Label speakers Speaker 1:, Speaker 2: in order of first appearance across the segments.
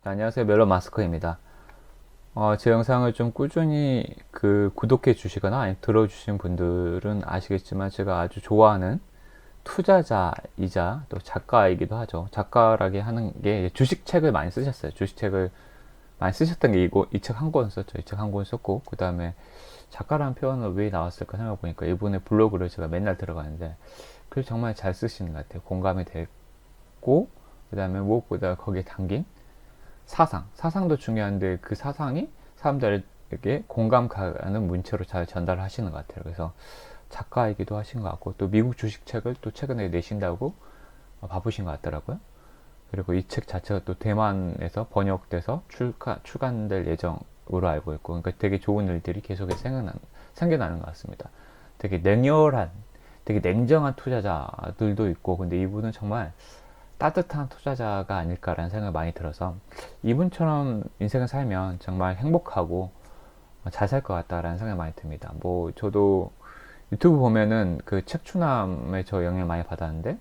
Speaker 1: 안녕하세요. 멜론 마스크입니다. 제 영상을 좀 꾸준히 구독해 주시거나 아니면 들어주신 분들은 아시겠지만 제가 아주 좋아하는 투자자이자 또 작가이기도 하죠. 작가라게 하는 게 주식책을 많이 쓰셨어요. 주식책을 많이 쓰셨던 게 이 책 한 권 썼죠. 이 책 한 권 썼고 그 다음에 작가라는 표현은 왜 나왔을까 생각해보니까 이분의 블로그를 제가 맨날 들어가는데 글 정말 잘 쓰시는 것 같아요. 공감이 됐고 그 다음에 무엇보다 거기에 담긴 사상도 중요한데 그 사상이 사람들에게 공감 가는 문체로 잘 전달하시는 것 같아요. 그래서 작가이기도 하신 것 같고 또 미국 주식책을 또 최근에 내신다고 바쁘신 것 같더라고요. 그리고 이 책 자체가 또 대만에서 번역돼서 출간될 예정으로 알고 있고, 그러니까 되게 좋은 일들이 계속해서 생겨나는 것 같습니다. 되게 냉혈한, 되게 냉정한 투자자들도 있고, 근데 이분은 정말 따뜻한 투자자가 아닐까라는 생각이 많이 들어서 이분처럼 인생을 살면 정말 행복하고 잘 살 것 같다라는 생각이 많이 듭니다. 뭐 저도 유튜브 보면은 그 책추남에 저 영향을 많이 받았는데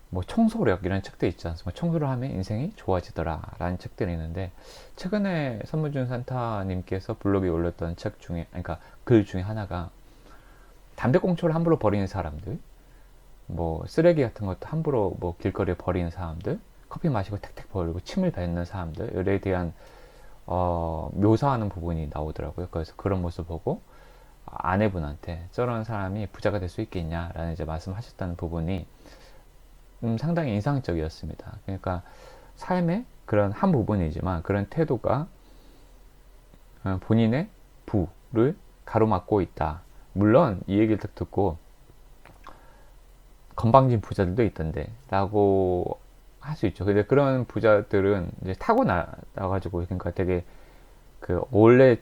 Speaker 1: 뭐 청소력 이런 책들 있지 않습니까? 청소를 하면 인생이 좋아지더라 라는 책들이 있는데 최근에 선물준 산타님께서 블로그에 올렸던 책 중에, 그러니까 글 중에 하나가 담배꽁초를 함부로 버리는 사람들, 뭐 쓰레기 같은 것도 함부로 뭐 길거리에 버리는 사람들, 커피 마시고 택택 버리고 침을 뱉는 사람들에 대한 묘사하는 부분이 나오더라고요. 그래서 그런 모습 보고 아내분한테 저런 사람이 부자가 될 수 있겠냐라는 이제 말씀하셨다는 부분이 상당히 인상적이었습니다. 그러니까 삶의 그런 한 부분이지만 그런 태도가 본인의 부를 가로막고 있다. 물론 이 얘기를 딱 듣고 건방진 부자들도 있던데 라고 할 수 있죠. 근데 그런 부자들은 이제 타고나가지고 그러니까 되게 원래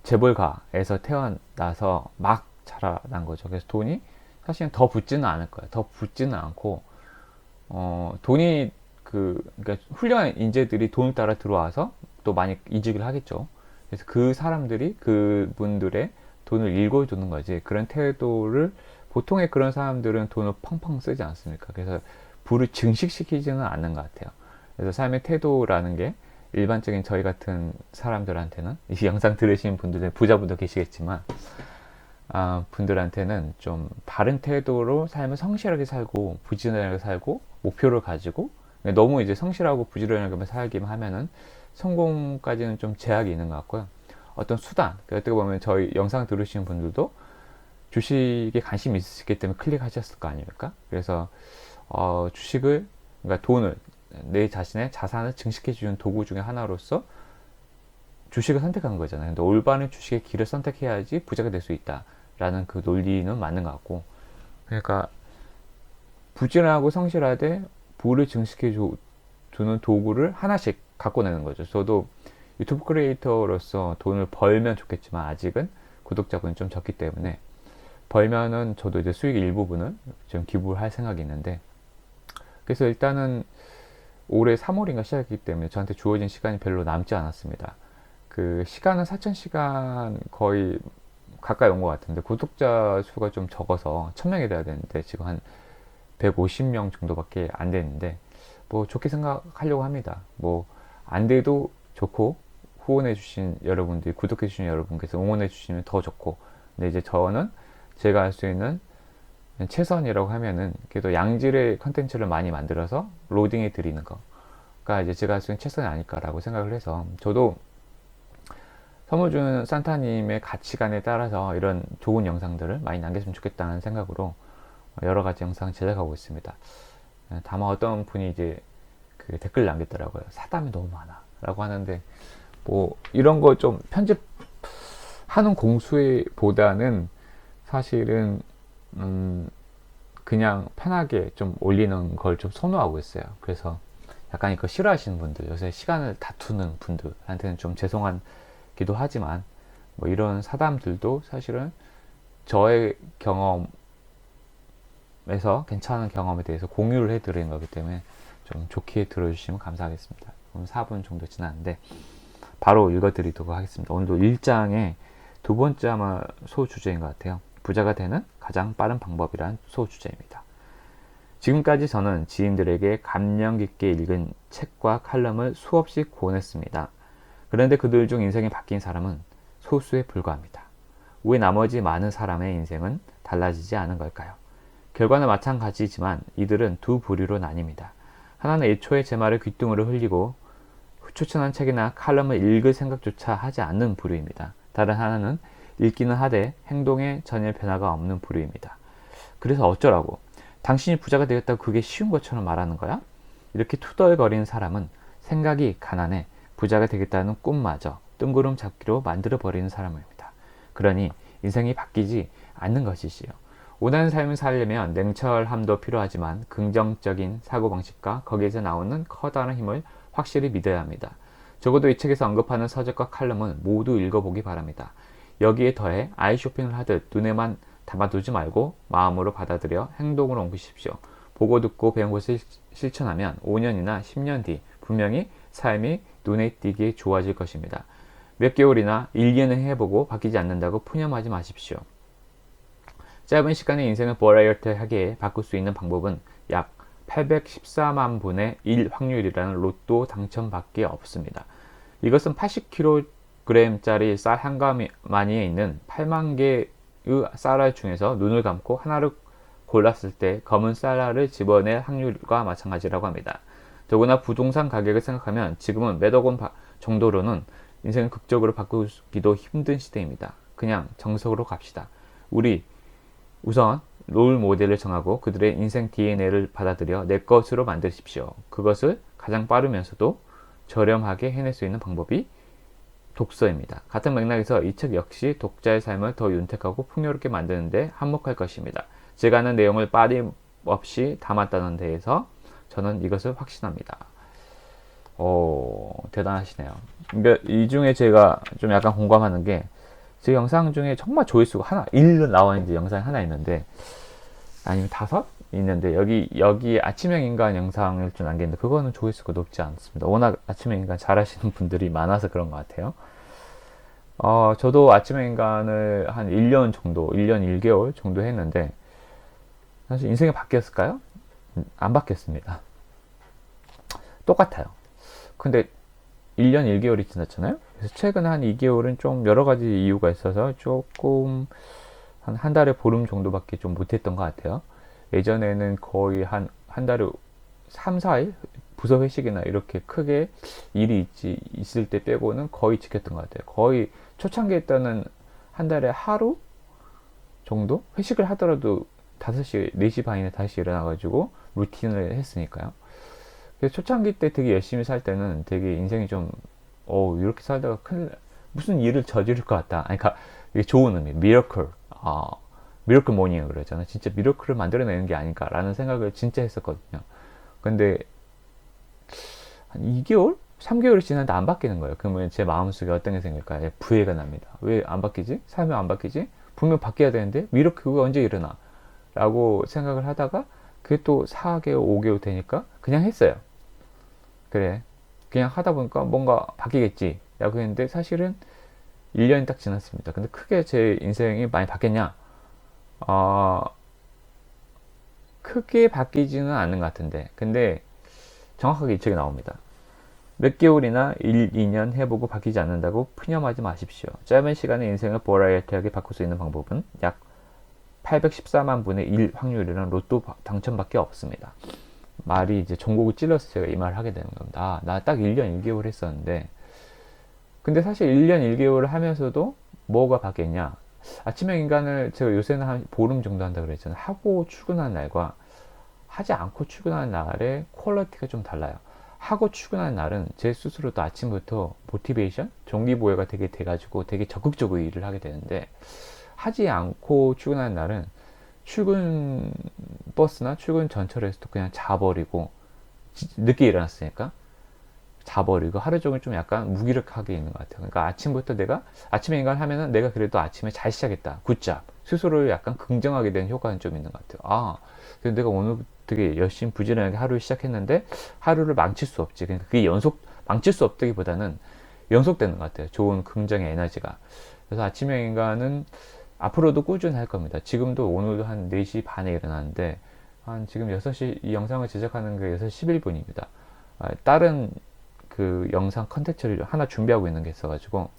Speaker 1: 재벌가에서 태어나서 막 자라난 거죠. 그래서 돈이 사실은 더 붙지는 않을 거예요. 더 붙지는 않고 돈이 그러니까 훌륭한 인재들이 돈을 따라 들어와서 또 많이 이직을 하겠죠. 그래서 그 사람들이 그분들의 돈을 일궈주는 거지. 그런 태도를 보통의 그런 사람들은 돈을 펑펑 쓰지 않습니까? 그래서 부를 증식시키지는 않는 것 같아요. 그래서 삶의 태도라는 게 일반적인 저희 같은 사람들한테는 이 영상 들으시는 분들은 부자분도 계시겠지만 분들한테는 좀 바른 태도로 삶을 성실하게 살고 부지런하게 살고 목표를 가지고 너무 이제 성실하고 부지런하게 살기만 하면은 성공까지는 좀 제약이 있는 것 같고요. 어떤 수단, 어떻게 보면 저희 영상 들으시는 분들도 주식에 관심이 있으시기 때문에 클릭하셨을 거 아닙니까? 그래서 주식을, 그러니까 돈을, 내 자신의 자산을 증식해 주는 도구 중에 하나로서 주식을 선택한 거잖아요. 근데 올바른 주식의 길을 선택해야지 부자가 될 수 있다라는 그 논리는 맞는 것 같고, 그러니까 부지런하고 성실하되 부를 증식해 주는 도구를 하나씩 갖고 내는 거죠. 저도 유튜브 크리에이터로서 돈을 벌면 좋겠지만 아직은 구독자분이 좀 적기 때문에 벌면은 저도 이제 수익의 일부분을 좀 기부를 할 생각이 있는데, 그래서 일단은 올해 3월인가 시작했기 때문에 저한테 주어진 시간이 별로 남지 않았습니다. 그 시간은 4,000시간 거의 가까이 온 것 같은데 구독자 수가 좀 적어서 1000명이 돼야 되는데 지금 한 150명 정도밖에 안 되는데 뭐 좋게 생각하려고 합니다. 뭐 안 돼도 좋고 후원해 주신 여러분들이, 구독해 주신 여러분께서 응원해 주시면 더 좋고, 근데 이제 저는 제가 할 수 있는 최선이라고 하면은 그래도 양질의 컨텐츠를 많이 만들어서 로딩해 드리는 거가 이제 제가 할 수 있는 최선이 아닐까라고 생각을 해서, 저도 선물 주는 산타님의 가치관에 따라서 이런 좋은 영상들을 많이 남겼으면 좋겠다는 생각으로 여러 가지 영상 제작하고 있습니다. 다만 어떤 분이 이제 그 댓글 남겼더라고요. 사담이 너무 많아 라고 하는데, 뭐 이런 거 좀 편집하는 공수보다는 사실은 그냥 편하게 좀 올리는 걸 좀 선호하고 있어요. 그래서 약간 이거 싫어하시는 분들, 요새 시간을 다투는 분들한테는 좀 죄송하기도 하지만 뭐 이런 사담들도 사실은 저의 경험에서 괜찮은 경험에 대해서 공유를 해드리는 거기 때문에 좀 좋게 들어주시면 감사하겠습니다. 그럼 4분 정도 지났는데 바로 읽어드리도록 하겠습니다. 오늘도 1장의 두 번째 아마 소주제인 것 같아요. 부자가 되는 가장 빠른 방법이란 소주제입니다. 지금까지 저는 지인들에게 감명 깊게 읽은 책과 칼럼을 수없이 권했습니다. 그런데 그들 중 인생이 바뀐 사람은 소수에 불과합니다. 왜 나머지 많은 사람의 인생은 달라지지 않은 걸까요? 결과는 마찬가지지만 이들은 두 부류로 나뉩니다. 하나는 애초에 제 말을 귓등으로 흘리고 추천한 책이나 칼럼을 읽을 생각조차 하지 않는 부류입니다. 다른 하나는 읽기는 하되 행동에 전혀 변화가 없는 부류입니다. 그래서 어쩌라고? 당신이 부자가 되겠다고 그게 쉬운 것처럼 말하는 거야? 이렇게 투덜거리는 사람은 생각이 가난해 부자가 되겠다는 꿈마저 뜬구름 잡기로 만들어버리는 사람입니다. 그러니 인생이 바뀌지 않는 것이지요. 원하는 삶을 살려면 냉철함도 필요하지만 긍정적인 사고방식과 거기에서 나오는 커다란 힘을 확실히 믿어야 합니다. 적어도 이 책에서 언급하는 서적과 칼럼은 모두 읽어보기 바랍니다. 여기에 더해 아이 쇼핑을 하듯 눈에만 담아두지 말고 마음으로 받아들여 행동으로 옮기십시오. 보고 듣고 배운 것을 실천하면 5년이나 10년 뒤 분명히 삶이 눈에 띄게 좋아질 것입니다. 몇 개월이나 1년을 해보고 바뀌지 않는다고 푸념하지 마십시오. 짧은 시간에 인생을 버라이어티하게 바꿀 수 있는 방법은 약 814만 분의 1 확률이라는 로또 당첨밖에 없습니다. 이것은 80kg짜리 쌀 한 가마니에 있는 8만 개의 쌀알 중에서 눈을 감고 하나를 골랐을 때 검은 쌀알을 집어낼 확률과 마찬가지라고 합니다. 더구나 부동산 가격을 생각하면 지금은 몇억 원 정도로는 인생을 극적으로 바꾸기도 힘든 시대입니다. 그냥 정석으로 갑시다. 우리 우선 롤 모델을 정하고 그들의 인생 DNA를 받아들여 내 것으로 만드십시오. 그것을 가장 빠르면서도 저렴하게 해낼 수 있는 방법이 독서입니다. 같은 맥락에서 이 책 역시 독자의 삶을 더 윤택하고 풍요롭게 만드는데 한몫할 것입니다. 제가 하는 내용을 빠짐없이 담았다는 데에서 저는 이것을 확신합니다. 대단하시네요. 그러니까 이 중에 제가 좀 약간 공감하는 게 제 영상 중에 정말 조회수가 하나, 1로 나와 있는 영상이 하나 있는데, 아니면 5 있는데, 여기 아침형 인간 영상을 좀 남겼는데, 그거는 조회수가 높지 않습니다. 워낙 아침형 인간 잘하시는 분들이 많아서 그런 것 같아요. 저도 아침형 인간을 한 1년 정도, 1년 1개월 정도 했는데, 사실 인생이 바뀌었을까요? 안 바뀌었습니다. 똑같아요. 근데 1년 1개월이 지났잖아요. 그래서 최근 한 2개월은 좀 여러 가지 이유가 있어서 조금 한 달에 보름 정도밖에 좀 못했던 것 같아요. 예전에는 거의 한 달에 3, 4일 부서 회식이나 이렇게 크게 일이 있을 때 빼고는 거의 지켰던 것 같아요. 거의 초창기에 때는 한 달에 하루 정도 회식을 하더라도 5시, 4시 반이나 다시 일어나가지고 루틴을 했으니까요. 그래서 초창기 때 되게 열심히 살 때는 되게 인생이 좀 이렇게 살다가 무슨 일을 저지를 것 같다. 아니, 그러니까 이게 좋은 의미, 미러클, 미러클 모닝을 그러잖아요. 진짜 미러클을 만들어내는 게 아닐까라는 생각을 진짜 했었거든요. 근데 한 2개월? 3개월이 지났는데 안 바뀌는 거예요. 그러면 제 마음속에 어떤 게 생길까요? 부해가 납니다. 왜 안 바뀌지? 삶이 안 바뀌지? 분명 바뀌어야 되는데 미러클가 언제 일어나? 라고 생각을 하다가 그게 또 4개월, 5개월 되니까 그냥 했어요. 그래, 그냥 하다 보니까 뭔가 바뀌겠지 라고 했는데 사실은 1년이 딱 지났습니다. 근데 크게 제 인생이 많이 바뀌었냐? 크게 바뀌지는 않는 것 같은데, 근데 정확하게 이 책에 나옵니다. 몇 개월이나 1, 2년 해보고 바뀌지 않는다고 푸념하지 마십시오. 짧은 시간에 인생을 버라이어티하게 바꿀 수 있는 방법은 약 814만 분의 1 확률이라는 로또 당첨밖에 없습니다. 말이 이제 전곡을 찔러서 제가 이 말을 하게 되는 겁니다. 나 딱 1년 1개월 했었는데, 근데 사실 1년 1개월 하면서도 뭐가 바뀌었냐? 아침형 인간을 제가 요새는 한 보름 정도 한다고 그랬잖아요. 하고 출근하는 날과 하지 않고 출근하는 날의 퀄리티가 좀 달라요. 하고 출근하는 날은 제 스스로도 아침부터 모티베이션, 동기부여가 되게 돼가지고 되게 적극적으로 일을 하게 되는데, 하지 않고 출근하는 날은 출근 버스나 출근 전철에서도 그냥 자버리고, 늦게 일어났으니까 자버리고 하루 종일 좀 약간 무기력하게 있는 것 같아요. 그러니까 아침부터 내가 아침에 인간을 하면은 내가 그래도 아침에 잘 시작했다, 굿잡, 스스로를 약간 긍정하게 되는 효과는 좀 있는 것 같아요. 그래서 내가 오늘 되게 열심히 부지런하게 하루를 시작했는데 하루를 망칠 수 없지. 그러니까 그게 망칠 수 없다기보다는 연속되는 것 같아요. 좋은 긍정의 에너지가. 그래서 아침형 인간은 앞으로도 꾸준히 할 겁니다. 지금도 오늘도 한 4시 반에 일어났는데 한 지금 6시, 이 영상을 제작하는 게 6시 11분입니다. 다른 그 영상 컨텐츠를 하나 준비하고 있는 게 있어가지고,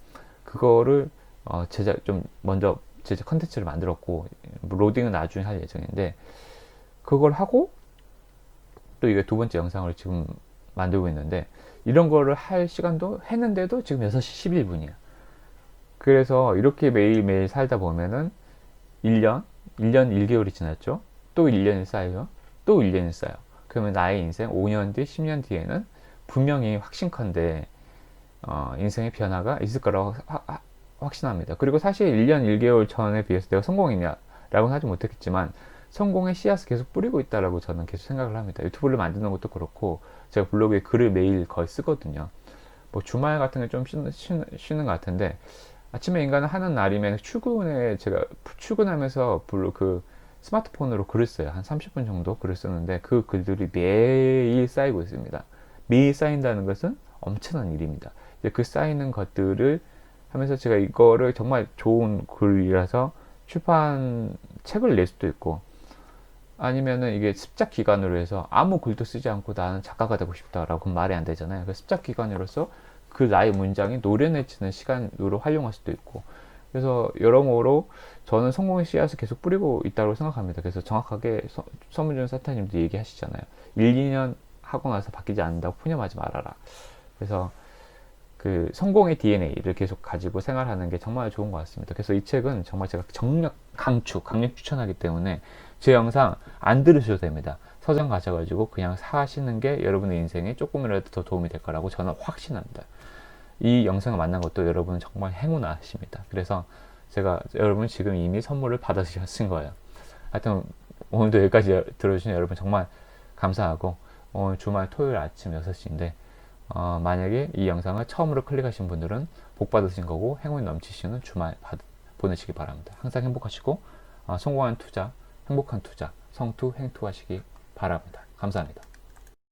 Speaker 1: 그거를 먼저 제작 컨텐츠를 만들었고, 로딩은 나중에 할 예정인데, 그걸 하고, 또 이게 두 번째 영상을 지금 만들고 있는데, 이런 거를 할 시간도 했는데도 지금 6시 11분이야. 그래서 이렇게 매일매일 살다 보면은 1년 1개월이 지났죠. 또 1년이 쌓여요. 또 1년이 쌓여. 그러면 나의 인생 5년 뒤, 10년 뒤에는 분명히 확신컨대 인생의 변화가 있을 거라고 확신합니다. 그리고 사실 1년 1개월 전에 비해서 내가 성공했냐라고는 하지 못했겠지만 성공의 씨앗을 계속 뿌리고 있다라고 저는 계속 생각을 합니다. 유튜브를 만드는 것도 그렇고 제가 블로그에 글을 매일 거의 쓰거든요. 뭐 주말 같은 게 좀 쉬는 것 같은데 아침에 인간은 하는 날이면 제가 출근하면서 그 스마트폰으로 글을 써요. 한 30분 정도 글을 쓰는데 그 글들이 매일 쌓이고 있습니다. 매일 쌓인다는 것은 엄청난 일입니다. 이제 그 쌓이는 것들을 하면서 제가 이거를 정말 좋은 글이라서 책을 낼 수도 있고 아니면은 이게 습작 기관으로 해서 아무 글도 쓰지 않고 나는 작가가 되고 싶다라고 말이 안 되잖아요. 그 습작 기관으로서 그 나의 문장이 노련해지는 시간으로 활용할 수도 있고 그래서 여러모로 저는 성공의 씨앗을 계속 뿌리고 있다고 생각합니다. 그래서 정확하게 서문준 사타님도 얘기하시잖아요. 1, 2년 하고 나서 바뀌지 않는다고 푸념하지 말아라. 그래서 그 성공의 DNA를 계속 가지고 생활하는 게 정말 좋은 것 같습니다. 그래서 이 책은 정말 제가 강력 추천하기 때문에 제 영상 안 들으셔도 됩니다. 서점 가셔가지고 그냥 사시는 게 여러분의 인생에 조금이라도 더 도움이 될 거라고 저는 확신합니다. 이 영상을 만난 것도 여러분은 정말 행운하십니다. 그래서 제가 여러분 지금 이미 선물을 받으신 거예요. 하여튼 오늘도 여기까지 들어주신 여러분 정말 감사하고 오늘 주말 토요일 아침 6시인데 만약에 이 영상을 처음으로 클릭하신 분들은 복 받으신 거고 행운이 넘치시는 주말 보내시기 바랍니다. 항상 행복하시고 성공한 투자, 행복한 투자, 성투, 행투하시기 바랍니다. 감사합니다.